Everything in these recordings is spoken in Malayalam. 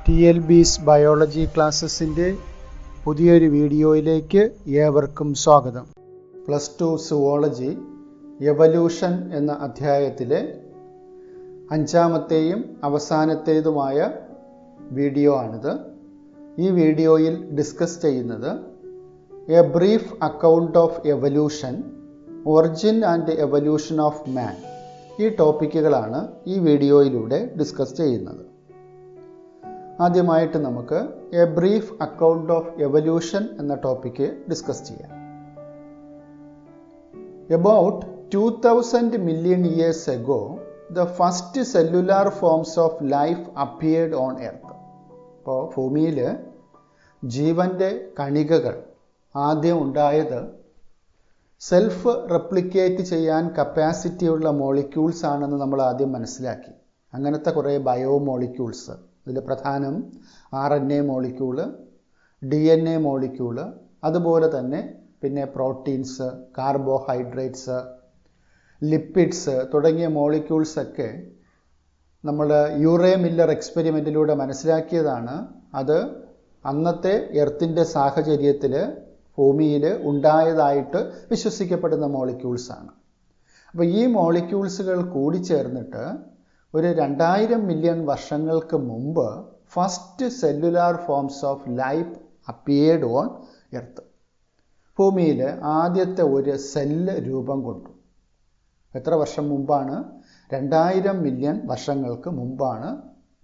TLB's ബയോളജി ക്ലാസ്സസിൻ്റെ പുതിയൊരു വീഡിയോയിലേക്ക് ഏവർക്കും സ്വാഗതം. പ്ലസ് ടു സുവോളജി എവല്യൂഷൻ എന്ന അധ്യായത്തിലെ അഞ്ചാമത്തെയും അവസാനത്തേതുമായ വീഡിയോ ആണിത്. ഈ വീഡിയോയിൽ ഡിസ്കസ് ചെയ്യുന്നത് A brief account of evolution, origin and evolution of മാൻ. ഈ ടോപ്പിക്കുകളാണ് ഈ വീഡിയോയിലൂടെ ഡിസ്കസ് ചെയ്യുന്നത്. ആദ്യമായിട്ട് നമുക്ക് A brief account of evolution എന്ന ടോപ്പിക്ക് ഡിസ്കസ് ചെയ്യാം. About 2000 million years ago, the first cellular forms of life appeared on Earth. അപ്പോൾ ഭൂമിയിൽ ജീവൻ്റെ കണികകൾ ആദ്യം ഉണ്ടായത് സെൽഫ് റെപ്ലിക്കേറ്റ് ചെയ്യാൻ കപ്പാസിറ്റിയുള്ള മോളിക്യൂൾസ് ആണെന്ന് നമ്മൾ ആദ്യം മനസ്സിലാക്കി. അങ്ങനത്തെ കുറേ ബയോ മോളിക്യൂൾസ്, ഇതിൽ പ്രധാനം RNA മോളിക്യൂള്, DNA മോളിക്യൂള്, അതുപോലെ തന്നെ പിന്നെ പ്രോട്ടീൻസ്, കാർബോഹൈഡ്രേറ്റ്സ്, ലിപ്പിഡ്സ് തുടങ്ങിയ മോളിക്യൂൾസൊക്കെ നമ്മൾ യൂറേ മില്ലർ എക്സ്പെരിമെൻറ്റിലൂടെ മനസ്സിലാക്കിയതാണ്. അത് അന്നത്തെ എർത്തിൻ്റെ സാഹചര്യത്തിൽ ഭൂമിയിൽ ഉണ്ടായതായിട്ട് വിശ്വസിക്കപ്പെടുന്ന മോളിക്യൂൾസാണ്. അപ്പോൾ ഈ മോളിക്യൂൾസുകൾ കൂടിച്ചേർന്നിട്ട് ഒരു 2000 മില്യൺ വർഷങ്ങൾക്ക് മുമ്പ് first cellular forms of life appeared on earth. ഭൂമിയിൽ ആദ്യത്തെ ഒരു സെല്ല് രൂപം കൊണ്ടു. എത്ര വർഷം മുമ്പാണ്? 2000 മില്യൺ വർഷങ്ങൾക്ക് മുമ്പാണ്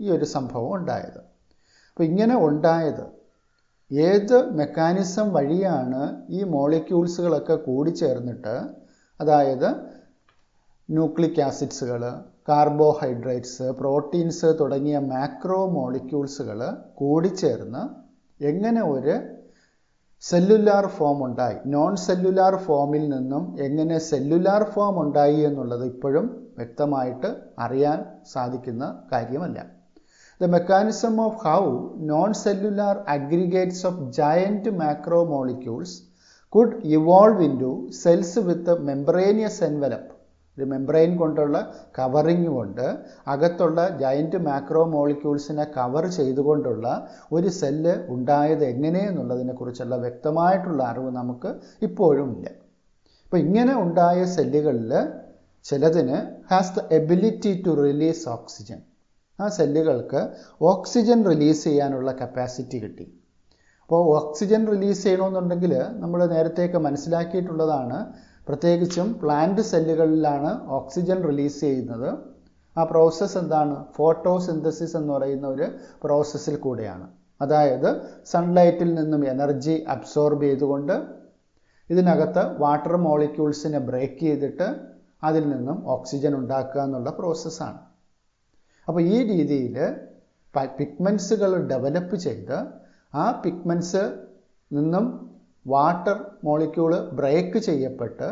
ഈ ഒരു സംഭവം ഉണ്ടായത്. അപ്പോൾ ഇങ്ങനെ ഉണ്ടായത് ഏത് മെക്കാനിസം വഴിയാണ് ഈ മോളിക്യൂൾസുകളൊക്കെ കൂടിച്ചേർന്നിട്ട്, അതായത് ന്യൂക്ലിക് ആസിഡ്സുകൾ, കാർബോഹൈഡ്രേറ്റ്സ്, പ്രോട്ടീൻസ് തുടങ്ങിയ മാക്രോ മോളിക്യൂൾസുകൾ കൂടിച്ചേർന്ന് എങ്ങനെ ഒരു സെല്ലുലാർ ഫോം ഉണ്ടായി, നോൺ സെല്ലുലാർ ഫോമിൽ നിന്നും എങ്ങനെ സെല്ലുലാർ ഫോം ഉണ്ടായി എന്നുള്ളത് ഇപ്പോഴും വ്യക്തമായിട്ട് അറിയാൻ സാധിക്കുന്ന കാര്യമല്ല. The mechanism of how non-cellular aggregates of giant macromolecules could evolve into cells with a membranous envelope. ഒരു മെംബ്രെയിൻ കൊണ്ടുള്ള കവറിങ് കൊണ്ട് അകത്തുള്ള ജയൻറ്റ് മാക്രോ മോളിക്യൂൾസിനെ കവർ ചെയ്തുകൊണ്ടുള്ള ഒരു സെല്ല് ഉണ്ടായത് എങ്ങനെയെന്നുള്ളതിനെക്കുറിച്ചുള്ള വ്യക്തമായിട്ടുള്ള അറിവ് നമുക്ക് ഇപ്പോഴും ഇല്ല. അപ്പോൾ ഇങ്ങനെ ഉണ്ടായ സെല്ലുകളിൽ ചിലതിന് has the ability to release oxygen. ആ സെല്ലുകൾക്ക് ഓക്സിജൻ റിലീസ് ചെയ്യാനുള്ള കപ്പാസിറ്റി കിട്ടി. അപ്പോൾ ഓക്സിജൻ റിലീസ് ചെയ്യണമെന്നുണ്ടെങ്കിൽ നമ്മൾ നേരത്തെയൊക്കെ മനസ്സിലാക്കിയിട്ടുള്ളതാണ്, പ്രത്യേകിച്ചും പ്ലാന്റ് സെല്ലുകളിലാണ് ഓക്സിജൻ റിലീസ് ചെയ്യുന്നത്. ആ പ്രോസസ്സ് എന്താണ്? ഫോട്ടോസിന്തസിസ് എന്ന് പറയുന്ന ഒരു പ്രോസസ്സിൽ കൂടെയാണ്. അതായത് സൺലൈറ്റിൽ നിന്നും എനർജി അബ്സോർബ് ചെയ്തുകൊണ്ട് ഇതിനകത്ത് വാട്ടർ മോളിക്യൂൾസിനെ ബ്രേക്ക് ചെയ്തിട്ട് അതിൽ നിന്നും ഓക്സിജൻ ഉണ്ടാക്കുക എന്നുള്ള പ്രോസസ്സാണ്. അപ്പോൾ ഈ രീതിയിൽ പിഗ്മെൻസുകൾ ഡെവലപ്പ് ചെയ്ത് ആ പിഗ്മെൻസ് നിന്നും വാട്ടർ മോളിക്യൂള് ബ്രേക്ക് ചെയ്യപ്പെട്ട്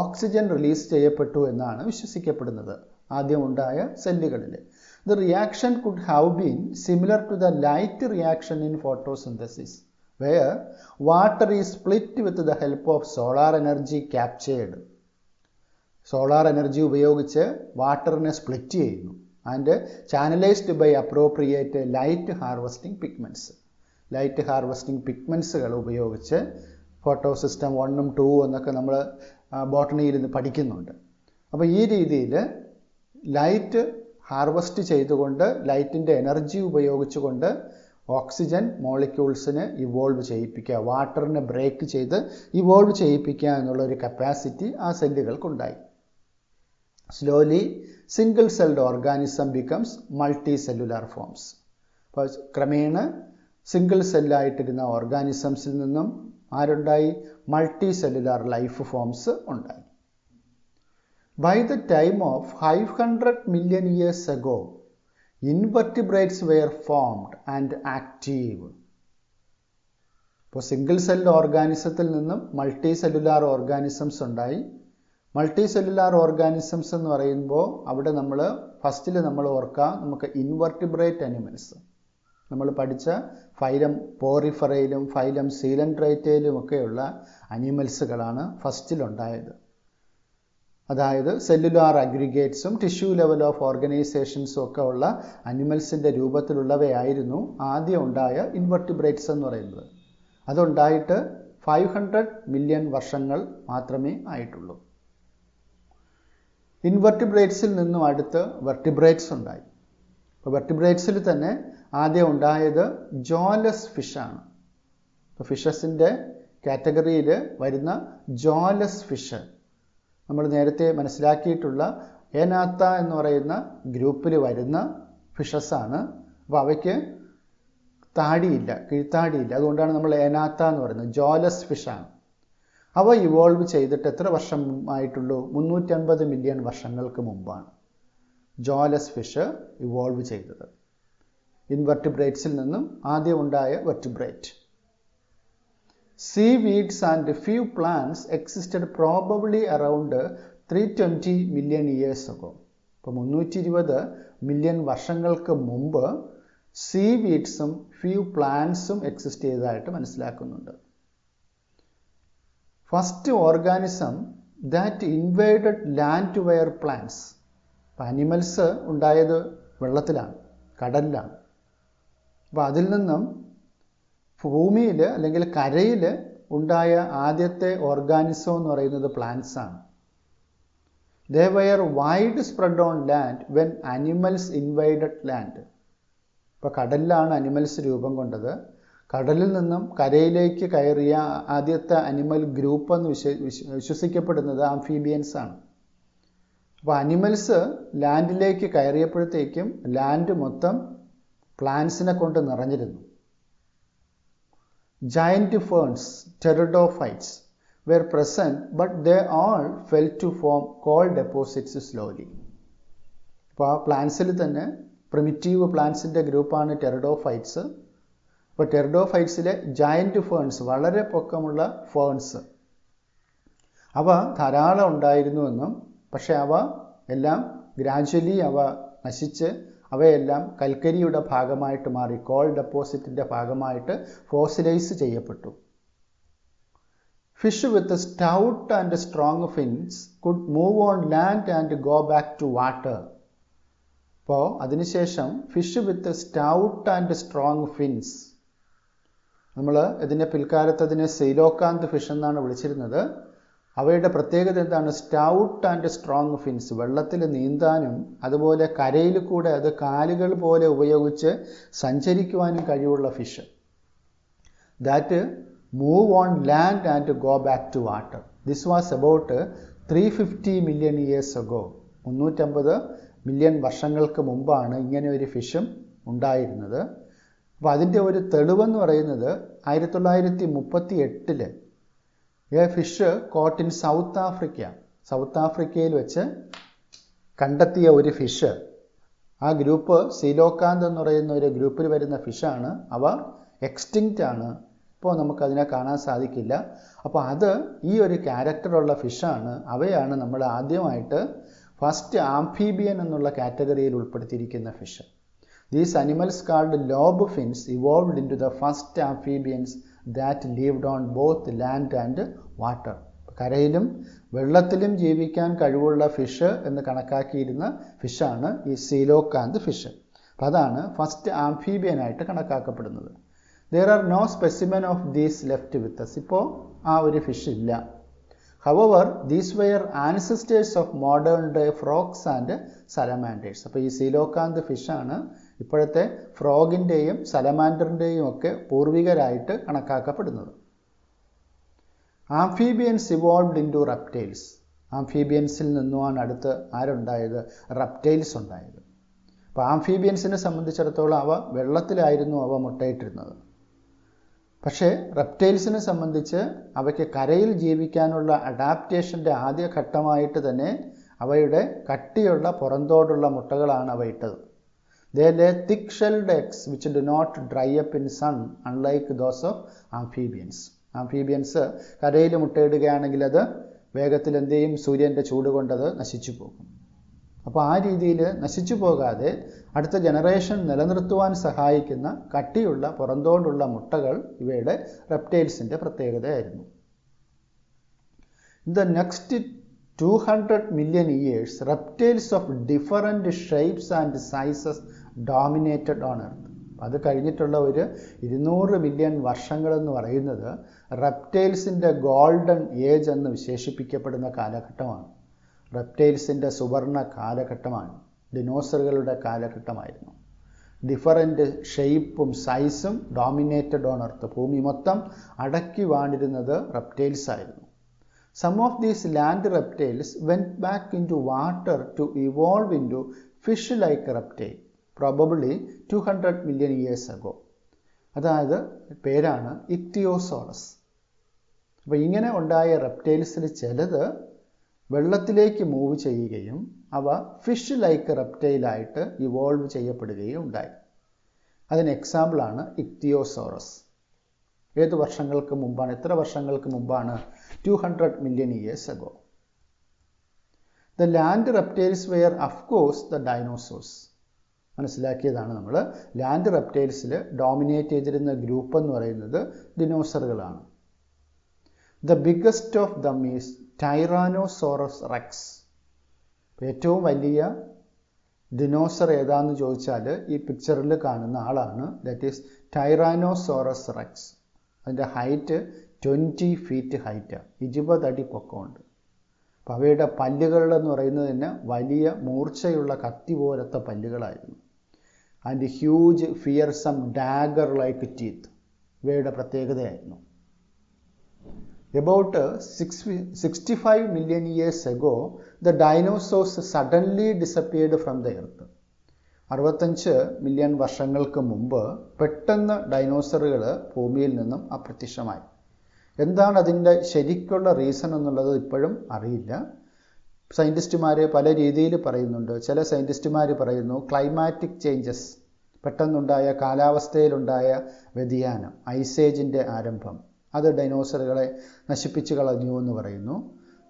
ഓക്സിജൻ റിലീസ് ചെയ്യപ്പെട്ടു എന്നാണ് വിശ്വസിക്കപ്പെടുന്നത് ആദ്യം ഉണ്ടായ സെല്ലുകളിൽ. The reaction could have been similar to the light reaction in photosynthesis, where water is split with the help of solar energy captured. Solar energy ഉപയോഗിച്ച് വാട്ടറിനെ സ്പ്ലിറ്റ് ചെയ്യുന്നു and channelised by appropriate light harvesting pigments. Light harvesting പിഗ്മെൻറ്റ്സുകൾ ഉപയോഗിച്ച് ഫോട്ടോ സിസ്റ്റം 1ഉം 2ഉം എന്നൊക്കെ നമ്മൾ ബോട്ടണിയിൽ നിന്ന് പഠിക്കുന്നുണ്ട്. അപ്പോൾ ഈ രീതിയിൽ ലൈറ്റ് ഹാർവസ്റ്റ് ചെയ്തുകൊണ്ട് ലൈറ്റിൻ്റെ എനർജി ഉപയോഗിച്ചുകൊണ്ട് ഓക്സിജൻ മോളിക്യൂൾസിനെ ഇവോൾവ് ചെയ്യിപ്പിക്കുക, വാട്ടറിനെ ബ്രേക്ക് ചെയ്ത് ഇവോൾവ് ചെയ്യിപ്പിക്കുക എന്നുള്ളൊരു കപ്പാസിറ്റി ആ സെല്ലുകൾക്കുണ്ടായി. Slowly single celled organism becomes multi cellular forms. അപ്പോൾ ക്രമേണ സിംഗിൾ സെല്ലായിട്ടിരുന്ന ഓർഗാനിസംസിൽ നിന്നും ആരുണ്ടായി? മൾട്ടി സെല്ലുലാർ ലൈഫ് ഫോംസ് ഉണ്ടായി. By the time of 500 million years ago invertebrates were formed and active. ഇപ്പോൾ സിംഗിൾ സെൽ ഓർഗാനിസത്തിൽ നിന്നും മൾട്ടി സെല്ലുലാർ ഓർഗാനിസംസ് ഉണ്ടായി. മൾട്ടി സെല്ലുലാർ ഓർഗാനിസംസ് എന്ന് പറയുമ്പോൾ അവിടെ നമ്മൾ ഫസ്റ്റിൽ നമ്മൾ ഓർക്കുക, നമുക്ക് ഇൻവെർട്ടിബ്രേറ്റ് അനിമൽസ്, നമ്മൾ പഠിച്ച ഫൈലം പോറിഫറയിലും ഫൈലം സീലൻഡ്രേറ്റയിലും ഒക്കെയുള്ള അനിമൽസുകളാണ് ഫസ്റ്റിലുണ്ടായത്. അതായത് സെല്ലുലാർ അഗ്രിഗേറ്റ്സും ടിഷ്യൂ ലെവൽ ഓഫ് ഓർഗനൈസേഷൻസും ഒക്കെ ഉള്ള അനിമൽസിൻ്റെ രൂപത്തിലുള്ളവയായിരുന്നു ആദ്യം ഉണ്ടായ ഇൻവെർട്ടിബ്രേറ്റ്സ് എന്ന് പറയുന്നത്. അതുണ്ടായിട്ട് 500 മില്യൺ വർഷങ്ങൾ മാത്രമേ ആയിട്ടുള്ളൂ. ഇൻവെർട്ടിബ്രേറ്റ്സിൽ നിന്നും അടുത്ത് വെർട്ടിബ്രേറ്റ്സ് ഉണ്ടായി. അപ്പോൾ വെർട്ടിബ്രേറ്റ്സിൽ തന്നെ ആദ്യം ഉണ്ടായത് ജോലെസ് ഫിഷാണ്. അപ്പോൾ ഫിഷസിൻ്റെ കാറ്റഗറിയിൽ വരുന്ന ജോലെസ് ഫിഷ് നമ്മൾ നേരത്തെ മനസ്സിലാക്കിയിട്ടുള്ള ഏനാത്ത എന്ന് പറയുന്ന ഗ്രൂപ്പിൽ വരുന്ന ഫിഷസാണ്. അപ്പോൾ അവയ്ക്ക് താടിയില്ല, കീഴ്ത്താടിയില്ല. അതുകൊണ്ടാണ് നമ്മൾ ഏനാത്ത എന്ന് പറയുന്നത്. ജോലെസ് ഫിഷാണ്. അവ ഇവോൾവ് ചെയ്തിട്ട് എത്ര വർഷം ആയിട്ടുള്ളൂ? 350 മില്യൺ വർഷങ്ങൾക്ക് മുമ്പാണ് ജോലെസ് ഫിഷ് ഇവോൾവ് ചെയ്തത്. ഇൻവെർട്ടിബ്രേറ്റ്സിൽ നിന്നും ആദ്യം ഉണ്ടായ vertebrate. Seaweeds and few plants existed probably around 320 million years ago. അപ്പോൾ 320 മില്യൺ വർഷങ്ങൾക്ക് മുമ്പ് സീവീഡ്സും ഫ്യൂ പ്ലാന്റ്സും എക്സിസ്റ്റ് ചെയ്തതായിട്ട് മനസ്സിലാക്കുന്നുണ്ട്. First organism that invaded land were plants. അപ്പോൾ അനിമൽസ് ഉണ്ടായത് വെള്ളത്തിലാണ്, കടലിലാണ്. അപ്പോൾ അതിൽ നിന്നും ഭൂമിയിൽ അല്ലെങ്കിൽ കരയിൽ ഉണ്ടായ ആദ്യത്തെ ഓർഗാനിസം എന്ന് പറയുന്നത് പ്ലാന്റ്സ് ആണ്. They were wide spread on land when animals invaded land. ഇപ്പോൾ കടലിലാണ് അനിമൽസ് രൂപം കൊണ്ടത്. കടലിൽ നിന്നും കരയിലേക്ക് കയറിയ ആദ്യത്തെ അനിമൽ ഗ്രൂപ്പ് എന്ന് വിശ്വസിക്കപ്പെടുന്നത് ആംഫീബിയൻസ് ആണ്. അപ്പോൾ അനിമൽസ് ലാൻഡിലേക്ക് കയറിയപ്പോഴത്തേക്കും ലാൻഡ് മൊത്തം പ്ലാന്റ്സിനെ കൊണ്ട് നിറഞ്ഞിരുന്നു. Giant ferns, pteridophytes, were present, but they all fell to form coal deposits slowly. അപ്പോൾ ആ പ്ലാന്റ്സിൽ തന്നെ പ്രിമിറ്റീവ് പ്ലാന്റ്സിൻ്റെ ഗ്രൂപ്പാണ് ടെറിഡോഫൈറ്റ്സ്. അപ്പോൾ ടെറിഡോഫൈറ്റ്സിലെ ജയൻറ്റ് ഫേൺസ്, വളരെ പൊക്കമുള്ള ഫേൺസ്, അവ ധാരാളം ഉണ്ടായിരുന്നുവെന്നും പക്ഷേ അവ എല്ലാം ഗ്രാജ്വലി അവ നശിച്ച് അവയെല്ലാം കൽക്കരിയുടെ ഭാഗമായിട്ട് മാറി, കോൾ ഡെപ്പോസിറ്റിൻ്റെ ഭാഗമായിട്ട് ഫോസിലൈസ് ചെയ്യപ്പെട്ടു. Fish with stout and strong fins could move on land and go back to water. അപ്പോൾ അതിനുശേഷം fish with stout and strong fins, നമ്മൾ ഇതിൻ്റെ പിൽക്കാലത്ത് അതിനെ സീലോക്കാന്ത് ഫിഷ് എന്നാണ് വിളിച്ചിരുന്നത്. അവയുടെ പ്രത്യേകത എന്താണ്? സ്റ്റൗട്ട് ആൻഡ് സ്ട്രോങ് ഫിൻസ്, വെള്ളത്തിൽ നീന്താനും അതുപോലെ കരയിൽ കൂടെ അത് കാലുകൾ പോലെ ഉപയോഗിച്ച് സഞ്ചരിക്കുവാനും കഴിവുള്ള fish. That move on land and go back to water. This was about 350 million years ago. 350 million വർഷങ്ങൾക്ക് മുമ്പാണ് ഇങ്ങനെ ഒരു ഫിഷും ഉണ്ടായിരുന്നത്. അപ്പോൾ അതിൻ്റെ ഒരു തെളിവെന്ന് പറയുന്നത് 1938 a fish caught in South Africa, South ആഫ്രിക്കയിൽ വെച്ച് കണ്ടെത്തിയ ഒരു ഫിഷ്. ആ ഗ്രൂപ്പ് സീലോക്കാന്ത് എന്ന് പറയുന്ന ഒരു ഗ്രൂപ്പിൽ വരുന്ന ഫിഷാണ്. അവ എക്സ്റ്റിങ്ക്റ്റ് ആണ്, ഇപ്പോൾ നമുക്കതിനെ കാണാൻ സാധിക്കില്ല. അപ്പോൾ അത് ഈ ഒരു ക്യാരക്ടറുള്ള ഫിഷാണ്. അവയാണ് നമ്മൾ ആദ്യമായിട്ട് ഫസ്റ്റ് ആംഫീബിയൻ എന്നുള്ള കാറ്റഗറിയിൽ ഉൾപ്പെടുത്തിയിരിക്കുന്ന fish. These animals called lobe fins evolved into the first amphibians that lived on both land and water. കരയിലും വെള്ളത്തിലും ജീവിക്കാൻ കഴിവുള്ള ഫിഷ് എന്ന് കണക്കാക്കിയിരുന്ന ഫിഷാണ് ഈ സീലോക്കാന്ത് ഫിഷ്. അപ്പോൾ അതാണ് ഫസ്റ്റ് ആംഫീബിയനായിട്ട് കണക്കാക്കപ്പെടുന്നത്. There are no specimen of these left with us. ഇപ്പോൾ ആ ഒരു ഫിഷ് ഇല്ല. However, these were ancestors of modern day frogs and salamanders. അപ്പോൾ ഈ സീലോക്കാന്ത് ഫിഷാണ് ഇപ്പോഴത്തെ ഫ്രോഗിൻ്റെയും സലമാൻഡറിൻ്റെയും ഒക്കെ പൂർവികരായിട്ട് കണക്കാക്കപ്പെടുന്നത്. Amphibians evolved into reptiles. ആംഫീബിയൻസിൽ നിന്നുമാണ് അടുത്ത് ആരുണ്ടായത്? റെപ്റ്റൈൽസ് ഉണ്ടായത്. അപ്പോൾ ആംഫീബിയൻസിനെ സംബന്ധിച്ചിടത്തോളം അവ വെള്ളത്തിലായിരുന്നു അവ മുട്ടയിട്ടിരുന്നത്. പക്ഷേ റെപ്റ്റൈൽസിനെ സംബന്ധിച്ച് അവയ്ക്ക് കരയിൽ ജീവിക്കാനുള്ള അഡാപ്റ്റേഷൻ്റെ ആദ്യ ഘട്ടമായിട്ട് തന്നെ അവയുടെ കട്ടിയുള്ള പുറന്തോടുള്ള മുട്ടകളാണ് അവ ഇട്ടത്. They lay thick-shelled eggs which do not dry up in sun, unlike those of amphibians. Amphibians കരയിൽ മുട്ടയിടുകയാണെങ്കിൽ അത് വേഗത്തിൽ എന്ത് ചെയ്യും? സൂര്യൻ്റെ ചൂട് കൊണ്ടത് നശിച്ചു പോകും. അപ്പോൾ ആ രീതിയിൽ നശിച്ചു പോകാതെ അടുത്ത ജനറേഷൻ നിലനിർത്തുവാൻ സഹായിക്കുന്ന കട്ടിയുള്ള പുറന്തോടുള്ള മുട്ടകൾ ഇവയുടെ റെപ്റ്റൈൽസിൻ്റെ പ്രത്യേകതയായിരുന്നു. In the next 200 million years, reptiles of different shapes and sizes dominated on Earth. അത് കഴിഞ്ഞിട്ടുള്ള ഒരു 200 മില്യൺ വർഷങ്ങളെന്ന് പറയുന്നത് റെപ്റ്റൈൽസിൻ്റെ ഗോൾഡൻ ഏജ് എന്ന് വിശേഷിപ്പിക്കപ്പെടുന്ന കാലഘട്ടമാണ്. റെപ്റ്റൈൽസിൻ്റെ സുവർണ കാലഘട്ടമാണ്. ഡിനോസറുകളുടെ കാലഘട്ടമായിരുന്നു. ഡിഫറൻറ്റ് ഷേപ്പും സൈസും ഡോമിനേറ്റഡ് ഓൺ എർത്ത്. ഭൂമി മൊത്തം അടക്കി വാണിരുന്നത് റെപ്റ്റൈൽസ് ആയിരുന്നു. Some of these land reptiles went back into water to evolve into fish-like reptile, probably 200 million years ago. അതായത് പേരാണ് ഇക്തിയോസോറസ്. അപ്പോൾ ഇങ്ങനെ ഉണ്ടായ റെപ്റ്റൈൽസിൽ ചിലത് വെള്ളത്തിലേക്ക് മൂവ് ചെയ്യുകയും അവ ഫിഷ് ലൈക്ക് റെപ്റ്റൈലായിട്ട് ഇവോൾവ് ചെയ്യപ്പെടുകയും ഉണ്ടായി. അതിന് എക്സാമ്പിളാണ് ഇക്തിയോസോറസ്. ഏത് വർഷങ്ങൾക്ക് മുമ്പാണ്? എത്ര വർഷങ്ങൾക്ക് മുമ്പാണ്? 200 million years ago. The land reptiles were of course the dinosaurs. മനസ്സിലാക്കിയതാണ് നമ്മൾ. ലാൻഡ് റെപ്റ്റൈൽസിൽ ഡോമിനേറ്റ് ചെയ്തിരുന്ന ഗ്രൂപ്പ് എന്ന് പറയുന്നത് ഡിനോസറുകളാണ്. The biggest of them is tyrannosaurus rex. ഏറ്റവും വലിയ ഡിനോസർ ഏതാന്ന് ചോദിച്ചാൽ ഈ പിക്ചറിൽ കാണുന്ന ആളാണ്. That is tyrannosaurus rex. അതിൻ്റെ ഹൈറ്റ് 20 ഫീറ്റ് ഹൈറ്റ്, 20 അടി പൊക്കമുണ്ട്. അപ്പോൾ അവയുടെ പല്ലുകളെന്ന് പറയുന്നത് തന്നെ വലിയ മൂർച്ചയുള്ള കത്തി പോലത്തെ പല്ലുകളായിരുന്നു. And huge fearsome dagger like teeth ഇവയുടെ പ്രത്യേകതയായിരുന്നു. About 65 million years ago, the dinosaurs suddenly disappeared from the earth. 65 million വർഷങ്ങൾക്ക് മുമ്പ് പെട്ടെന്ന് ഡൈനോസറുകൾ ഭൂമിയിൽ നിന്നും അപ്രത്യക്ഷമായി. എന്താണ് അതിൻ്റെ ശരിക്കുള്ള റീസൺ എന്നുള്ളത് ഇപ്പോഴും അറിയില്ല. സയൻറ്റിസ്റ്റുമാർ പല രീതിയിൽ പറയുന്നുണ്ട്. ചില സയൻറ്റിസ്റ്റുമാർ പറയുന്നു ക്ലൈമാറ്റിക് ചേഞ്ചസ്, പെട്ടെന്നുണ്ടായ കാലാവസ്ഥയിലുണ്ടായ വ്യതിയാനം, ഐസേജിൻ്റെ ആരംഭം, അത് ഡൈനോസറുകളെ നശിപ്പിച്ചു കളഞ്ഞു എന്ന് പറയുന്നു.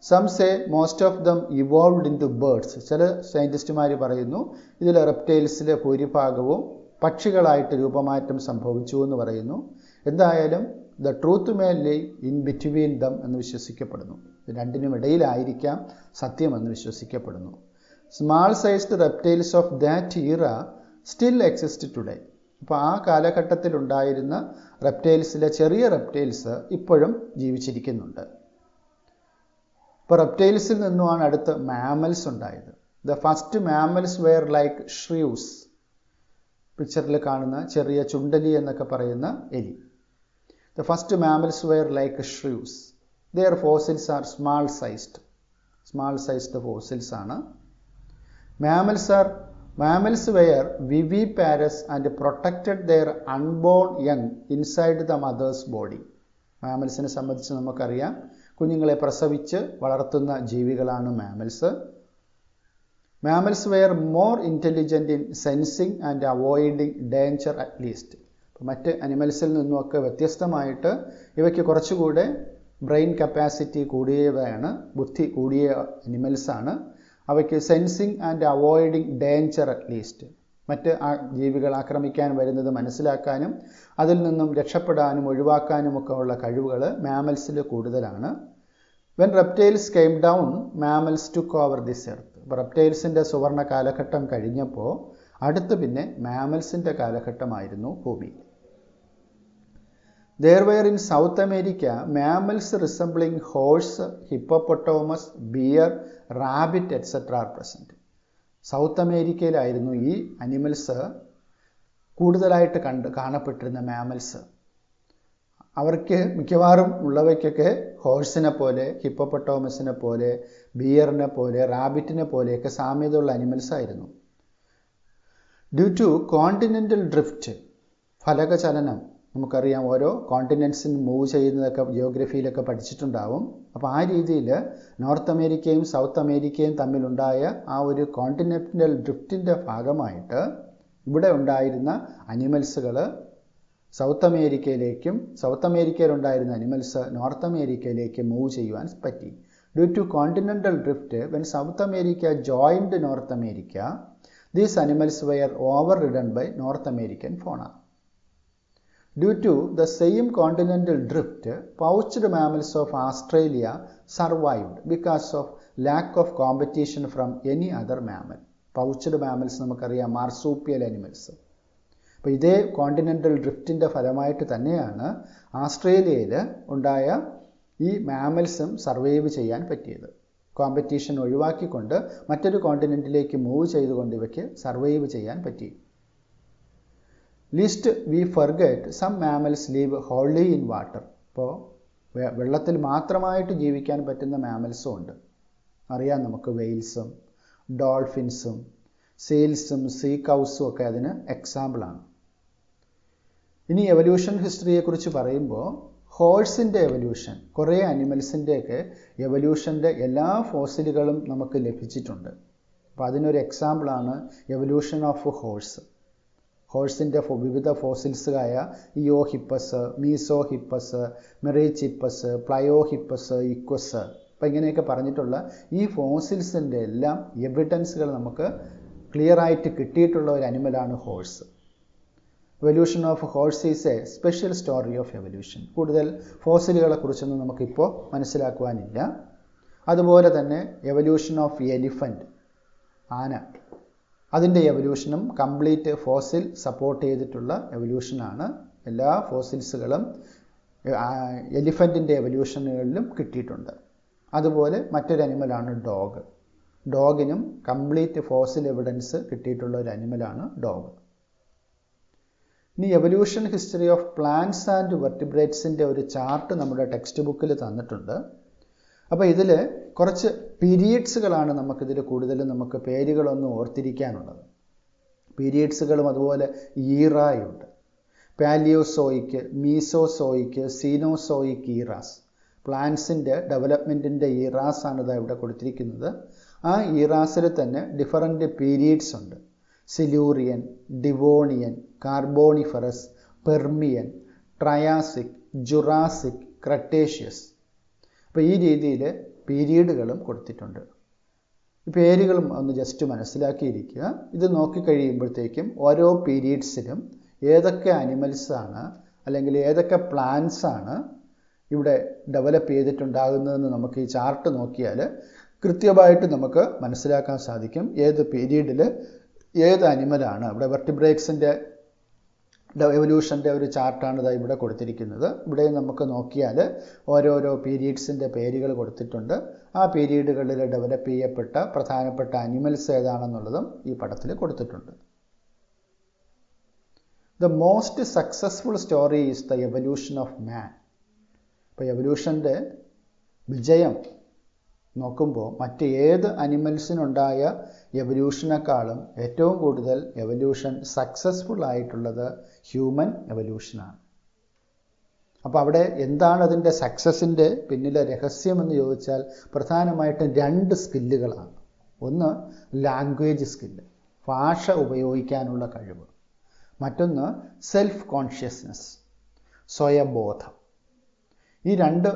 Some say most of them evolved into birds. ചില സയൻറ്റിസ്റ്റുമാർ പറയുന്നു ഇതിൽ റെപ്റ്റൈൽസിലെ ഭൂരിഭാഗവും പക്ഷികളായിട്ട് രൂപമാറ്റം സംഭവിച്ചു എന്ന് പറയുന്നു. എന്തായാലും the truth may lay in between them എന്ന് വിശ്വസിക്കപ്പെടുന്നു. രണ്ടിനും ഇടയിലായിരിക്കാം സത്യമെന്ന് വിശ്വസിക്കപ്പെടുന്നു. Small sized reptiles of that era still exist today. അപ്പോൾ ആ കാലഘട്ടത്തിലുണ്ടായിരുന്ന റെപ്റ്റൈൽസിലെ ചെറിയ റെപ്റ്റൈൽസ് ഇപ്പോഴും ജീവിച്ചിരിക്കുന്നുണ്ട്. ഇപ്പോൾ റെപ്റ്റൈൽസിൽ നിന്നുമാണ് അടുത്ത് മാമൽസ് ഉണ്ടായത്. The first mammals were like shrews. പിക്ചറിൽ കാണുന്ന ചെറിയ ചുണ്ടലി എന്നൊക്കെ പറയുന്ന എലി. The first mammals were like shrews. Their fossils are small sized fossils ആണ്. Mammals were viviparous and protected their unborn young inside the mother's body. മാമൽസിനെ സംബന്ധിച്ച് നമുക്കറിയാം, കുഞ്ഞുങ്ങളെ പ്രസവിച്ച് വളർത്തുന്ന ജീവികളാണ് mammals. Mammals were more intelligent in sensing and avoiding danger at least. മറ്റ് അനിമൽസിൽ നിന്നുമൊക്കെ വ്യത്യസ്തമായിട്ട് ഇവയ്ക്ക് കുറച്ചുകൂടെ ബ്രെയിൻ കപ്പാസിറ്റി കൂടിയവയാണ്, ബുദ്ധി കൂടിയ അനിമൽസാണ്. അവയ്ക്ക് sensing and avoiding danger at least, മറ്റ് ജീവികൾ ആക്രമിക്കാൻ വരുന്നത് മനസ്സിലാക്കാനും അതിൽ നിന്നും രക്ഷപ്പെടാനും ഒഴിവാക്കാനുമൊക്കെ ഉള്ള കഴിവുകൾ മാമൽസിൽ കൂടുതലാണ്. When reptiles came down mammals took over this earth. അപ്പോൾ റെപ്റ്റൈൽസിൻ്റെ സുവർണ കാലഘട്ടം കഴിഞ്ഞപ്പോൾ അടുത്ത് പിന്നെ മാമൽസിൻ്റെ കാലഘട്ടമായിരുന്നു ഭൂമി. There were in South America mammals resembling horse, hippopotamus, bear, rabbit etc. are present. South അമേരിക്കയിലായിരുന്നു ഈ അനിമൽസ് കൂടുതലായിട്ട് കാണപ്പെട്ടിരുന്ന മാമൽസ്. അവർക്ക് മിക്കവാറും ഉള്ളവയ്ക്കൊക്കെ ഹോഴ്സിനെ പോലെ, ഹിപ്പോപ്പൊട്ടോമസിനെ പോലെ, ബിയറിനെ പോലെ, റാബിറ്റിനെ പോലെയൊക്കെ സാമ്യതയുള്ള അനിമൽസ് ആയിരുന്നു. ഡ്യൂ ടു കോണ്ടിനെൻ്റൽ ഡ്രിഫ്റ്റ്, ഫലകചലനം, നമുക്കറിയാം ഓരോ കോണ്ടിനെൻസിന് മൂവ് ചെയ്യുന്നതൊക്കെ ജിയോഗ്രഫിയിലൊക്കെ പഠിച്ചിട്ടുണ്ടാവും. അപ്പോൾ ആ രീതിയിൽ നോർത്ത് അമേരിക്കയും സൗത്ത് അമേരിക്കയും തമ്മിലുണ്ടായ ആ ഒരു കോണ്ടിനെൻ്റൽ ഡ്രിഫ്റ്റിൻ്റെ ഭാഗമായിട്ട് ഇവിടെ ഉണ്ടായിരുന്ന അനിമൽസുകൾ സൗത്ത് അമേരിക്കയിലുണ്ടായിരുന്ന അനിമൽസ് നോർത്ത് അമേരിക്കയിലേക്ക് മൂവ് ചെയ്യുവാൻ പറ്റി. Due to continental drift when South America joined North America, these animals were overridden by North American fauna. Due to the same continental drift, pouched mammals of Australia survived because of lack of competition from any other mammal. Pouched mammals നമുക്കറിയാം, മാർസൂപ്പിയൽ അനിമൽസ്. അപ്പോൾ ഇതേ കോണ്ടിനെൻ്റൽ ഡ്രിഫ്റ്റിൻ്റെ ഫലമായിട്ട് തന്നെയാണ് ആസ്ട്രേലിയയിൽ ഉണ്ടായ ഈ മാമൽസും സർവൈവ് ചെയ്യാൻ പറ്റിയത്. കോമ്പറ്റീഷൻ ഒഴിവാക്കിക്കൊണ്ട് മറ്റൊരു കോണ്ടിനെൻറ്റിലേക്ക് മൂവ് ചെയ്തുകൊണ്ട് ഇവയ്ക്ക് സർവൈവ് ചെയ്യാൻ പറ്റി. Lest we forget some mammals live wholly in water. ഇപ്പോൾ വെള്ളത്തിൽ മാത്രമായിട്ട് ജീവിക്കാൻ പറ്റുന്ന മാമൽസും ഉണ്ട്. അറിയാം നമുക്ക്, വെയിൽസും ഡോൾഫിൻസും സീൽസും സീ കൗസും ഒക്കെ അതിന് എക്സാമ്പിളാണ്. ഇനി എവല്യൂഷൻ ഹിസ്റ്ററിയെക്കുറിച്ച് പറയുമ്പോൾ ഹോഴ്സിൻ്റെ എവല്യൂഷൻ, കുറേ അനിമൽസിൻ്റെയൊക്കെ എവല്യൂഷൻ്റെ എല്ലാ ഫോസിലുകളും നമുക്ക് ലഭിച്ചിട്ടുണ്ട്. അപ്പോൾ അതിനൊരു എക്സാമ്പിളാണ് എവല്യൂഷൻ ഓഫ് ഹോഴ്സ്. ഹോഴ്സിൻ്റെ വിവിധ ഫോസിൽസായ ഇയോഹിപ്പസ്, മീസോഹിപ്പസ്, മെറീച്ചിപ്പസ്, പ്ലയോഹിപ്പസ്, ഇക്വസ്, അപ്പം ഇങ്ങനെയൊക്കെ പറഞ്ഞിട്ടുള്ള ഈ ഫോസിൽസിൻ്റെ എല്ലാം എവിഡൻസുകൾ നമുക്ക് ക്ലിയറായിട്ട് കിട്ടിയിട്ടുള്ള ഒരു അനിമലാണ് horse. Evolution of horse is a special story of evolution. കൂടുതൽ ഫോസിലുകളെക്കുറിച്ചൊന്നും നമുക്കിപ്പോൾ മനസ്സിലാക്കുവാനില്ല. അതുപോലെ തന്നെ എവല്യൂഷൻ ഓഫ് എലിഫൻറ്റ്, ആന, അതിൻ്റെ എവല്യൂഷനും കംപ്ലീറ്റ് ഫോസിൽ സപ്പോർട്ട് ചെയ്തിട്ടുള്ള എവല്യൂഷനാണ്. എല്ലാ ഫോസിൽസുകളും എലിഫൻറ്റിൻ്റെ എവല്യൂഷനുകളിലും കിട്ടിയിട്ടുണ്ട്. അതുപോലെ മറ്റൊരു അനിമലാണ് ഡോഗ്. ഡോഗിനും കംപ്ലീറ്റ് ഫോസിൽ എവിഡൻസ് കിട്ടിയിട്ടുള്ള ഒരു അനിമലാണ് ഡോഗ്. ഇനി evolution history of plants and വെർട്ടിബ്രേറ്റ്സിൻ്റെ ഒരു ചാർട്ട് നമ്മുടെ ടെക്സ്റ്റ് ബുക്കിൽ തന്നിട്ടുണ്ട്. അപ്പോൾ ഇതിൽ കുറച്ച് പീരീഡ്സുകളാണ് നമുക്കിതിൽ കൂടുതലും നമുക്ക് പേരുകളൊന്നും ഓർത്തിരിക്കാനുള്ളത്. പീരീഡ്സുകളും അതുപോലെ ഈറായുണ്ട്. പാലിയോസോയിക്ക്, മീസോസോയിക്ക്, സീനോസോയിക്ക് ഈറാസ്. പ്ലാന്റ്സിൻ്റെ ഡെവലപ്മെൻറ്റിൻ്റെ ഈറാസ് ആണ് ഇതാ ഇവിടെ കൊടുത്തിരിക്കുന്നത്. ആ ഈറാസിൽ തന്നെ ഡിഫറൻറ്റ് പീരീഡ്സ് ഉണ്ട്. Silurian, Devonian, Carboniferous, Permian, Triassic, Jurassic, Cretaceous. അപ്പോൾ ഈ രീതിയിൽ പീരീഡുകളും കൊടുത്തിട്ടുണ്ട്. ഈ പേരുകളും ഒന്ന് ജസ്റ്റ് മനസ്സിലാക്കിയിരിക്കുക. ഇത് നോക്കിക്കഴിയുമ്പോഴത്തേക്കും ഓരോ പീരീഡ്സിലും ഏതൊക്കെ അനിമൽസാണ് അല്ലെങ്കിൽ ഏതൊക്കെ പ്ലാന്റ്സാണ് ഇവിടെ ഡെവലപ്പ് ചെയ്തിട്ടുണ്ടാകുന്നതെന്ന് നമുക്ക് ഈ ചാർട്ട് നോക്കിയാൽ കൃത്യമായിട്ട് നമുക്ക് മനസ്സിലാക്കാൻ സാധിക്കും. ഏത് പീരീഡിൽ ഏത് അനിമലാണ്. ഇവിടെ വെർട്ടിബ്രേറ്റ്സിൻ്റെ എവല്യൂഷൻ്റെ ഒരു ചാർട്ടാണ് ഇതാ ഇവിടെ കൊടുത്തിരിക്കുന്നത്. ഇവിടെ നമുക്ക് നോക്കിയാൽ ഓരോരോ പീരീഡ്സിൻ്റെ പേരുകൾ കൊടുത്തിട്ടുണ്ട്. ആ പീരീഡുകളിൽ ഡെവലപ്പ് ചെയ്യപ്പെട്ട പ്രധാനപ്പെട്ട അനിമൽസ് ഏതാണെന്നുള്ളതും ഈ പടത്തിൽ കൊടുത്തിട്ടുണ്ട്. The most successful story is the evolution of മാൻ. ഇപ്പോൾ എവല്യൂഷൻ്റെ വിജയം നോക്കുമ്പോൾ മറ്റ് ഏത് അനിമൽസിനുണ്ടായ എവല്യൂഷനേക്കാളും ഏറ്റവും കൂടുതൽ എവല്യൂഷൻ സക്സസ്ഫുൾ ആയിട്ടുള്ളത് ഹ്യൂമൻ എവല്യൂഷനാണ്. അപ്പോൾ അവിടെ എന്താണ് അതിൻ്റെ സക്സസിൻ്റെ പിന്നിലെ രഹസ്യമെന്ന് ചോദിച്ചാൽ പ്രധാനമായിട്ടും 2 സ്കില്ലുകളാണ്. ഒന്ന് ലാംഗ്വേജ് സ്കില്ല്, ഭാഷ ഉപയോഗിക്കാനുള്ള കഴിവ്. മറ്റൊന്ന് സെൽഫ് കോൺഷ്യസ്നെസ്, സ്വയബോധം. ഈ 2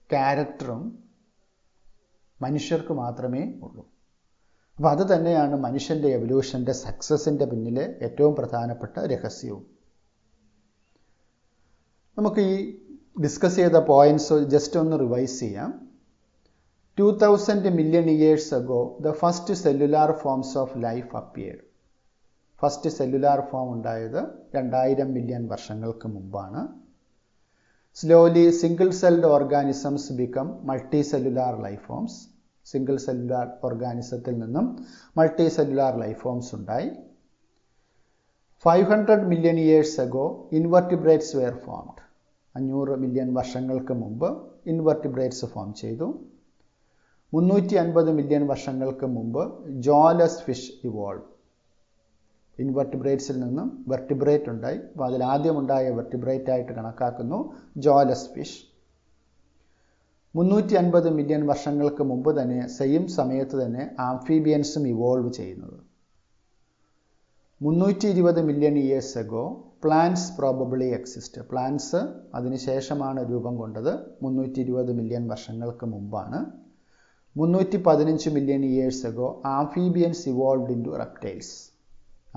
ക്യാരക്ടറും മനുഷ്യർക്ക് മാത്രമേ ഉള്ളൂ. അപ്പോൾ അത് തന്നെയാണ് മനുഷ്യൻ്റെ എവല്യൂഷൻ്റെ സക്സസിൻ്റെ പിന്നിലെ ഏറ്റവും പ്രധാനപ്പെട്ട രഹസ്യവും. നമുക്ക് ഈ ഡിസ്കസ് ചെയ്ത പോയിൻറ്റ്സ് ജസ്റ്റ് ഒന്ന് റിവൈസ് ചെയ്യാം. 2000 million years ago, the first cellular forms of life appeared. First cellular form ഉണ്ടായത് 2000 മില്യൺ വർഷങ്ങൾക്ക് മുമ്പാണ്. Slowly single celled organisms become multi cellular life forms. Single cellular ഓർഗാനിസത്തിൽ നിന്നും മൾട്ടി സെല്ലുലാർ ലൈഫ് ഫോംസ് ഉണ്ടായി. 500 million years ago, invertebrates were formed. 500 million വർഷങ്ങൾക്ക് മുമ്പ് ഇൻവെർട്ടിബ്രേറ്റ്സ് ഫോം ചെയ്തു. 350 മില്യൺ വർഷങ്ങൾക്ക് മുമ്പ് ജോലെസ് ഫിഷ് ഇവോൾവ്. ഇൻവെർട്ടിബ്രേറ്റ്സിൽ നിന്നും വെർട്ടിബ്രേറ്റ് ഉണ്ടായി. അപ്പോൾ അതിൽ ആദ്യമുണ്ടായ വെർട്ടിബ്രേറ്റ് ആയിട്ട് കണക്കാക്കുന്നു ജോലെസ് ഫിഷ്. 350 മില്യൺ വർഷങ്ങൾക്ക് മുമ്പ് തന്നെ സെയിം സമയത്ത് തന്നെ ആംഫീബിയൻസും ഇവോൾവ് ചെയ്യുന്നത്. 320 million years ago plants probably exist. Plants അതിനുശേഷമാണ് രൂപം കൊണ്ടത്. 320 മില്യൺ വർഷങ്ങൾക്ക് മുമ്പാണ്. 315 million years ago amphibians evolved into reptiles.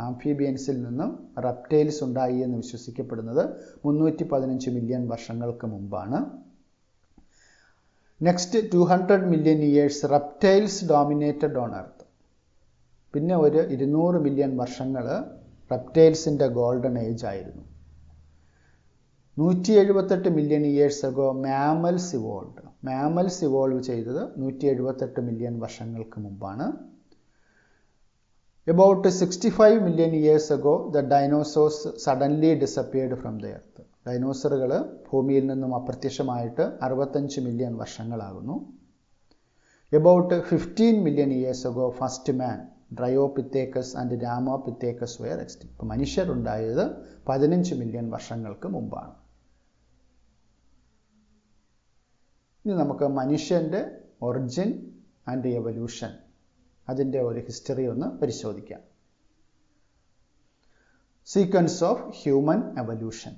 ആംഫീബിയൻസിൽ നിന്നും റെപ്റ്റൈൽസ് ഉണ്ടായി എന്ന് വിശ്വസിക്കപ്പെടുന്നത് 315 മില്യൺ വർഷങ്ങൾക്ക് മുമ്പാണ്. Next 200 million years reptiles dominated on earth. പിന്നെ ഒരു 200 മില്യൺ വർഷങ്ങൾ റെപ്റ്റൈൽസിൻ്റെ ഗോൾഡൻ ഏജ് ആയിരുന്നു. 178 million years ago mammals evolve. Mammals evolve ചെയ്തത് 178 മില്യൺ വർഷങ്ങൾക്ക് മുമ്പാണ്. About 65 million years ago, the dinosaurs suddenly disappeared from the earth. ഡൈനോസറുകൾ ഭൂമിയിൽ നിന്നും അപ്രത്യക്ഷമായിട്ട് 65 million വർഷങ്ങളാകുന്നു. About 15 million years ago, first man, Dryopithecus and Ramapithecus were extinct. ഇപ്പോൾ മനുഷ്യരുണ്ടായത് 15 മില്യൺ വർഷങ്ങൾക്ക് മുമ്പാണ്. ഇനി നമുക്ക് മനുഷ്യൻ്റെ ഒറിജിൻ ആൻഡ് എവല്യൂഷൻ, അതിൻ്റെ ഒരു ഹിസ്റ്ററി ഒന്ന് പരിശോധിക്കാം. Sequence of human evolution.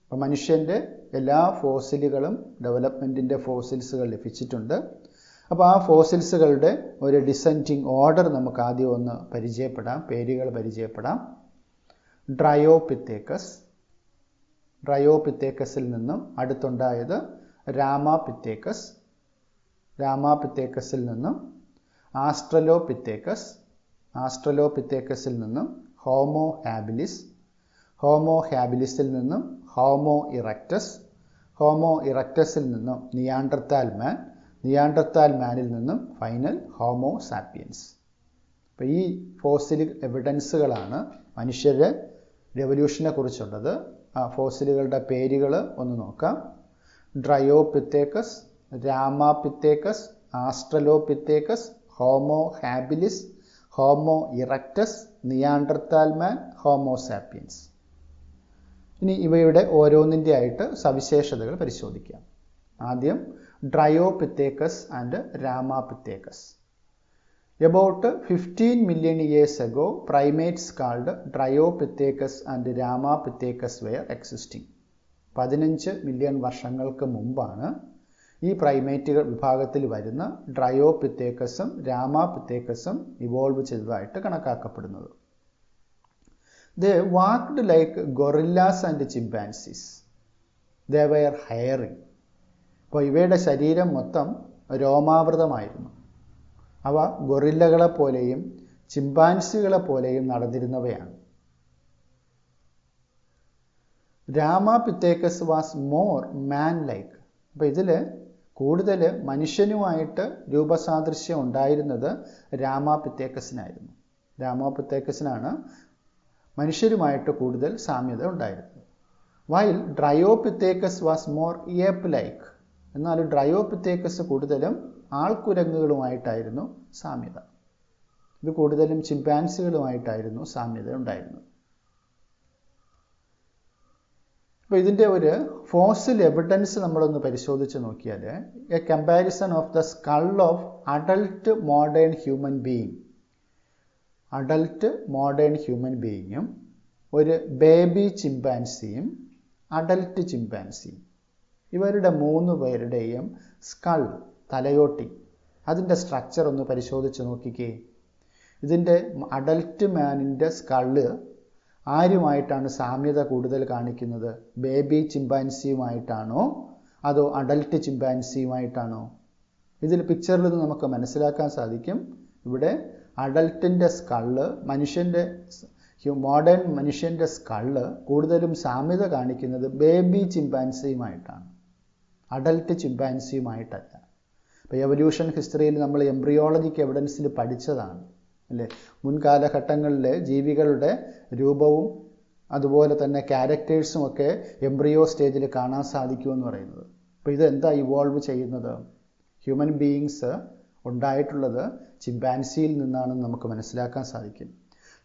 അപ്പോൾ മനുഷ്യൻ്റെ എല്ലാ ഫോസിലുകളും ഡെവലപ്മെൻറ്റിൻ്റെ ഫോസിൽസുകൾ ലഭിച്ചിട്ടുണ്ട്. അപ്പോൾ ആ ഫോസിൽസുകളുടെ ഒരു ഡിസെൻഡിങ് ഓർഡർ നമുക്ക് ആദ്യം ഒന്ന് പരിചയപ്പെടാം, പേരുകൾ പരിചയപ്പെടാം. ഡ്രയോപിത്തേക്കസ്, ഡ്രയോപിത്തേക്കസിൽ നിന്നും അടുത്തുണ്ടായത് രാമാപിത്തേക്കസ്, രാമാപിത്തേക്കസിൽ നിന്നും ആസ്ട്രലോപിത്തേക്കസ്, ആസ്ട്രലോപിത്തേക്കസിൽ നിന്നും ഹോമോ ഹാബിലിസ്, ഹോമോ ഹാബിലിസിൽ നിന്നും ഹോമോ ഇറക്റ്റസ്, ഹോമോ ഇറക്റ്റസിൽ നിന്നും നിയാണ്ടർത്താൽ മാൻ, നിയാണ്ടർത്താൽ മാനിൽ നിന്നും ഫൈനൽ ഹോമോ സാപ്പിയൻസ്. അപ്പോൾ ഈ ഫോസിൽ എവിഡൻസുകളാണ് മനുഷ്യരുടെ റെവല്യൂഷനെ കുറിച്ചുള്ളത്. ആ ഫോസിലുകളുടെ പേരുകൾ ഒന്ന് നോക്കാം. Dryopithecus, Ramapithecus, Australopithecus, Homo habilis, Homo erectus, Neanderthal man, Homo sapiens. ഇനി ഇവയുടെ ഓരോന്നിൻ്റെ ആയിട്ട് സവിശേഷതകൾ പരിശോധിക്കാം. ആദ്യം Dryopithecus and Ramapithecus. About 15 million years ago, primates called Dryopithecus and Ramapithecus were existing. 15 million വർഷങ്ങൾക്ക് മുമ്പാണ് ഈ പ്രൈമേറ്റുകൾ വിഭാഗത്തിൽ വരുന്ന ഡ്രയോപിത്തേക്കസും രാമാപിത്തേക്കസും ഇവോൾവ് ചെയ്തതായിട്ട് കണക്കാക്കപ്പെടുന്നത്. They walked like gorillas and chimpanzees. They were hairy. അപ്പോൾ ഇവയുടെ ശരീരം മൊത്തം രോമാവൃതമായിരുന്നു. അവ ഗൊറില്ലകളെ പോലെയും ചിമ്പാൻസികളെ പോലെയും നടന്നിരുന്നവയാണ്. രാമാപിത്തേക്കസ് വാസ് മോർ മാൻ ലൈക്ക്. അപ്പോൾ ഇതിൽ കൂടുതൽ മനുഷ്യനുമായിട്ട് രൂപസാദൃശ്യം ഉണ്ടായിരുന്നത് രാമാപിത്തേക്കസിനായിരുന്നു. രാമാപിത്തേക്കസിനാണ് മനുഷ്യരുമായിട്ട് കൂടുതൽ സാമ്യത ഉണ്ടായിരുന്നത്. While Dryopithecus was more ape like. എന്നാൽ ഡ്രയോപിത്തേക്കസ് കൂടുതലും ആൾക്കുരങ്ങുകളുമായിട്ടായിരുന്നു സാമ്യത. ഇത് കൂടുതലും ചിമ്പാൻസികളുമായിട്ടായിരുന്നു സാമ്യത ഉണ്ടായിരുന്നത്. അപ്പോൾ ഇതിൻ്റെ ഒരു ഫോസിൽ എവിഡൻസ് നമ്മളൊന്ന് പരിശോധിച്ച് നോക്കിയാൽ, a comparison of the skull of adult modern human being, adult modern human ബീയിങ്ങും ഒരു ബേബി ചിമ്പാൻസിയും അഡൾട്ട് ചിമ്പാൻസിയും, ഇവരുടെ 3 പേരുടെയും സ്കൾ, തലയോട്ടി, അതിൻ്റെ സ്ട്രക്ചർ ഒന്ന് പരിശോധിച്ച് നോക്കിക്കേ. ഇതിൻ്റെ അഡൽട്ട് മാനിൻ്റെ സ്കള് ആരുമായിട്ടാണ് സാമ്യത കൂടുതൽ കാണിക്കുന്നത്? ബേബി ചിമ്പാൻസിയുമായിട്ടാണോ അതോ അഡൽട്ട് ചിമ്പാൻസിയുമായിട്ടാണോ? ഇതിൽ പിക്ചറിൽ നിന്ന് നമുക്ക് മനസ്സിലാക്കാൻ സാധിക്കും. ഇവിടെ അഡൽട്ടിൻ്റെ സ്കള്, മോഡേൺ മനുഷ്യൻ്റെ സ്കള് കൂടുതലും സാമ്യത കാണിക്കുന്നത് ബേബി ചിമ്പാൻസിയുമായിട്ടാണ്, അഡൽട്ട് ചിമ്പാൻസിയുമായിട്ടല്ല. ഇപ്പോൾ എവല്യൂഷൻ ഹിസ്റ്ററിയിൽ നമ്മൾ എംബ്രിയോളജിക്ക് എവിഡൻസിൽ പഠിച്ചതാണ് അല്ലേ, മുൻകാലഘട്ടങ്ങളിൽ ജീവികളുടെ രൂപവും അതുപോലെ തന്നെ ക്യാരക്ടേഴ്സും ഒക്കെ എംബ്രിയോ സ്റ്റേജിൽ കാണാൻ സാധിക്കുമെന്ന് പറയുന്നത്. അപ്പോൾ ഇതെന്താ ഇവോൾവ് ചെയ്യുന്നത്? ഹ്യൂമൻ ബീയിങ്സ് ഉണ്ടായിട്ടുള്ളത് ചിമ്പാൻസിയിൽ നിന്നാണെന്ന് നമുക്ക് മനസ്സിലാക്കാൻ സാധിക്കും.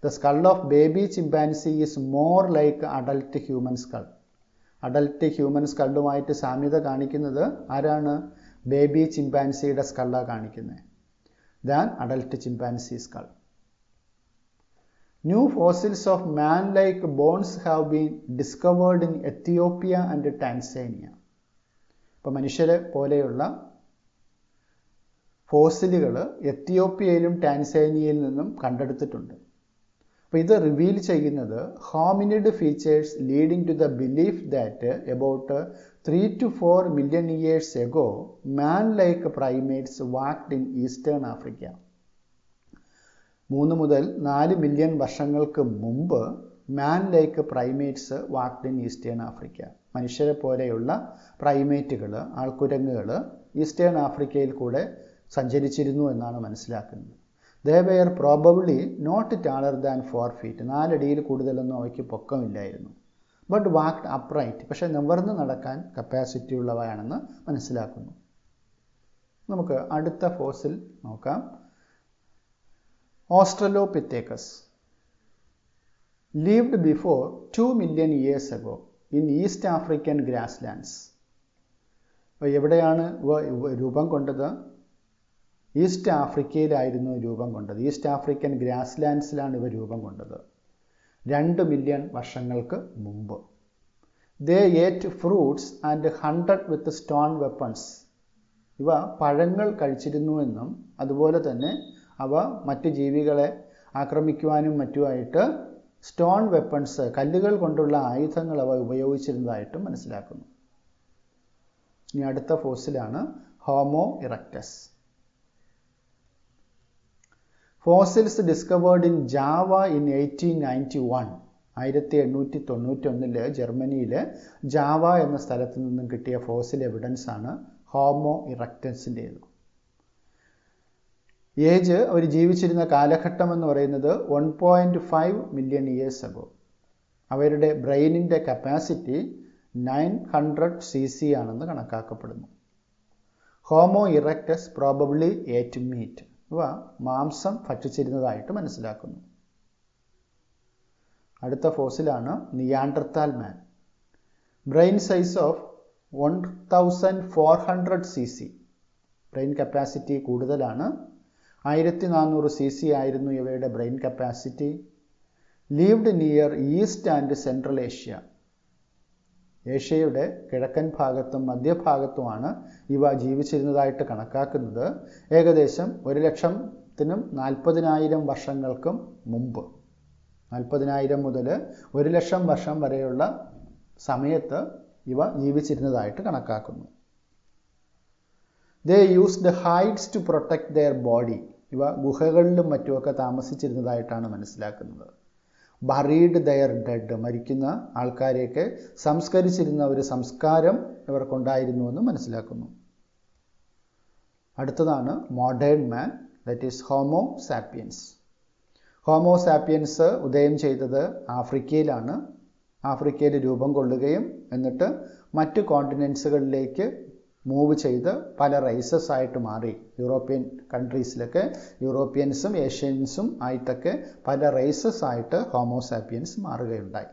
The skull of baby chimpanzee is more like adult human skull. Adult human സ്കളുമായിട്ട് സാമ്യത കാണിക്കുന്നത് ആരാണ്? ബേബി ചിമ്പാൻസിയുടെ സ്കളാണ് കാണിക്കുന്നത് than adult chimpanzee skull. New fossils of man like bones have been discovered in Ethiopia and Tanzania. ഇപ്പോൾ മനുഷ്യരെ പോലെയുള്ള ഫോസിലുകൾ എത്തിയോപ്യയിലും ടാൻസാനിയയിൽ നിന്നും കണ്ടെടുത്തിട്ടുണ്ട്. അപ്പോൾ ഇത് റിവീൽ ചെയ്യുന്നത് hominid features leading to the belief that about 3 to 4 million years ago man-like primates walked in eastern Africa. 3 മുതൽ 4 മില്യൺ വർഷങ്ങൾക്ക് മുമ്പ് man-like primates walked in eastern Africa. മനുഷ്യരെ പോലെയുള്ള പ്രൈമേറ്റുകൾ, ആൾക്കുരങ്ങുകൾ ഈസ്റ്റേൺ ആഫ്രിക്കയിൽ കൂടെ സഞ്ചരിച്ചിരുന്നു എന്നാണ് മനസ്സിലാക്കുന്നത്. They were probably not taller than 4 feet. 4 അടിയിൽ കൂടുതലൊന്നും അവയ്ക്ക് പൊക്കമില്ലായിരുന്നു. ബട്ട് വാക്ഡ് അപ്രൈറ്റ്, പക്ഷെ നിവർന്ന് നടക്കാൻ കപ്പാസിറ്റി ഉള്ളവയാണെന്ന് മനസ്സിലാക്കുന്നു. നമുക്ക് അടുത്ത ഫോസിൽ നോക്കാം. ഓസ്ട്രലോപിത്തേക്കസ് lived before 2 million years ago in East African grasslands. എവിടെയാണ് രൂപം കൊണ്ടത്? ഈസ്റ്റ് ആഫ്രിക്കയിലായിരുന്നു രൂപം കൊണ്ടത്. ഈസ്റ്റ് ആഫ്രിക്കൻ ഗ്രാസ്ലാൻഡ്സിലാണ് ഇവ രൂപം കൊണ്ടത് 2 മില്യൺ വർഷങ്ങൾക്ക് മുമ്പ്. They ate fruits and hunted with stone weapons. ഇവ പഴങ്ങൾ കഴിച്ചിരുന്നുവെന്നും അതുപോലെ തന്നെ അവ മറ്റ് ജീവികളെ ആക്രമിക്കുവാനും മറ്റുമായിട്ട് സ്റ്റോൺ വെപ്പൺസ്, കല്ലുകൾ കൊണ്ടുള്ള ആയുധങ്ങൾ അവ ഉപയോഗിച്ചിരുന്നതായിട്ടും മനസ്സിലാക്കുന്നു. ഇനി അടുത്ത ഫോസിലാണ് Homo erectus. Fossils discovered in Java in 1891. 1891 ജർമ്മനിയിലെ ജാവ എന്ന സ്ഥലത്ത് നിന്നും കിട്ടിയ ഫോസിൽ എവിഡൻസ് ആണ് ഹോമോ ഇറക്ടസിൻ്റേത്. ഏജ് അവർ ജീവിച്ചിരുന്ന കാലഘട്ടം എന്ന് പറയുന്നത് 1.5 മില്യൺ ഇയേഴ്സ് അഗോ. അവരുടെ ബ്രെയിനിൻ്റെ കപ്പാസിറ്റി 900 cc ആണെന്ന് കണക്കാക്കപ്പെടുന്നു. Homo erectus probably ate meat. ഇവ മാംസം ഭക്ഷിച്ചിരുന്നതായിട്ട് മനസ്സിലാക്കുന്നു. അടുത്ത ഫോസിലാണ് Neanderthal man. Brain size of 1400 cc. Brain capacity കൂടുതലാണ്. 1400 cc ആയിരുന്നു ഇവയുടെ brain capacity. Lived Near East and Central Asia. ഏഷ്യയുടെ കിഴക്കൻ ഭാഗത്തും മധ്യഭാഗത്തുമാണ് ഇവ ജീവിച്ചിരുന്നതായിട്ട് കണക്കാക്കുന്നത്. ഏകദേശം 1,40,000 വർഷങ്ങൾക്കും മുമ്പ്, 40,000 മുതൽ 1,00,000 വർഷം വരെയുള്ള സമയത്ത് ഇവ ജീവിച്ചിരുന്നതായിട്ട് കണക്കാക്കുന്നു. They used hides to protect their body. ഇവ ഗുഹകളിലും മറ്റുമൊക്കെ താമസിച്ചിരുന്നതായിട്ടാണ് മനസ്സിലാക്കുന്നത്. ബറീഡ് ദയർ ഡെഡ്, മരിക്കുന്ന ആൾക്കാരെയൊക്കെ സംസ്കരിച്ചിരുന്ന ഒരു സംസ്കാരം ഇവർക്കുണ്ടായിരുന്നുവെന്ന് മനസ്സിലാക്കുന്നു. അടുത്തതാണ് modern man, that is homo sapiens. Homo sapiens ഉദയം ചെയ്തത് ആഫ്രിക്കയിലാണ്. ആഫ്രിക്കയിൽ രൂപം കൊള്ളുകയും എന്നിട്ട് മറ്റ് കോണ്ടിനെൻസുകളിലേക്ക് മൂവ് ചെയ്ത് പല റൈസസ് ആയിട്ട് മാറി. യൂറോപ്യൻ കൺട്രീസിലൊക്കെ യൂറോപ്യൻസും ഏഷ്യൻസും ആയിട്ടൊക്കെ പല റൈസസ് ആയിട്ട് ഹോമോസാപ്പിയൻസ് മാറുകയുണ്ടായി.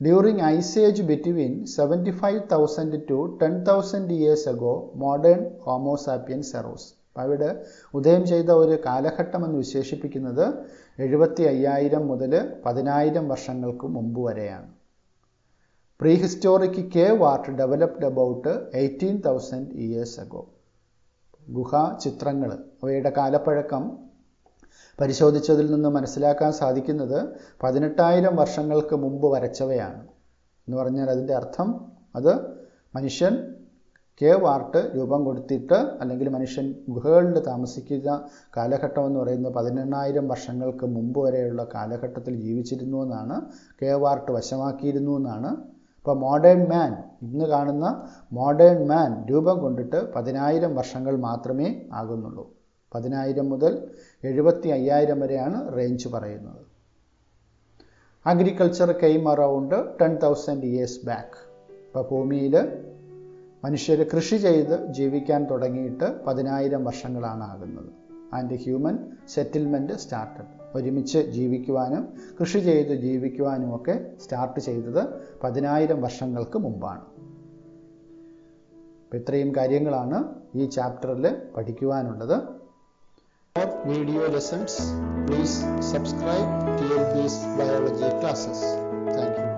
During ice age between 75,000 to 10,000 years ago modern Homo sapiens arose. അവിടെ ഉദയം ചെയ്ത ഒരു കാലഘട്ടം എന്ന് വിശേഷിപ്പിക്കുന്നത് 75,000 മുതൽ 10,000 വർഷങ്ങൾക്ക് മുമ്പ് വരെയാണ്. Prehistoric cave art developed about 18,000 years ago. ഗുഹാ ചിത്രങ്ങൾ, അവയുടെ കാലപ്പഴക്കം പരിശോധിച്ചതിൽ നിന്ന് മനസ്സിലാക്കാൻ സാധിക്കുന്നത് 18,000 വർഷങ്ങൾക്ക് മുമ്പ് വരച്ചവയാണ്. എന്ന് പറഞ്ഞാൽ അതിൻ്റെ അർത്ഥം അത് മനുഷ്യൻ കേവ് ആർട്ട് രൂപം കൊടുത്തിട്ട്, അല്ലെങ്കിൽ മനുഷ്യൻ ഗുഹകളിൽ താമസിക്കുന്ന കാലഘട്ടം എന്ന് പറയുന്നത് 18,000 വർഷങ്ങൾക്ക് മുമ്പ് വരെയുള്ള കാലഘട്ടത്തിൽ ജീവിച്ചിരുന്നു എന്നാണ്, കേവ് ആർട്ട് വശമാക്കിയിരുന്നു എന്നാണ്. അപ്പോൾ മോഡേൺ മാൻ, ഇന്ന് കാണുന്ന മോഡേൺ മാൻ രൂപം കൊണ്ടിട്ട് 10,000 വർഷങ്ങൾ മാത്രമേ ആകുന്നുള്ളൂ. 10,000 മുതൽ 75,000 വരെയാണ് റേഞ്ച് പറയുന്നത്. Agriculture came around 10,000 years back. ഇപ്പോൾ ഭൂമിയിൽ മനുഷ്യർ കൃഷി ചെയ്ത് ജീവിക്കാൻ തുടങ്ങിയിട്ട് 10,000 വർഷങ്ങളാണ് ആകുന്നത്. And human settlement started. ഒരുമിച്ച് ജീവിക്കുവാനും കൃഷി ചെയ്ത് ജീവിക്കുവാനും ഒക്കെ സ്റ്റാർട്ട് ചെയ്തത് 10,000 വർഷങ്ങൾക്ക് മുമ്പാണ്. അപ്പോൾ ഇത്രയും കാര്യങ്ങളാണ് ഈ ചാപ്റ്ററിൽ പഠിക്കുവാനുള്ളത്. Video lessons, please subscribe TLP's biology classes. Thank U.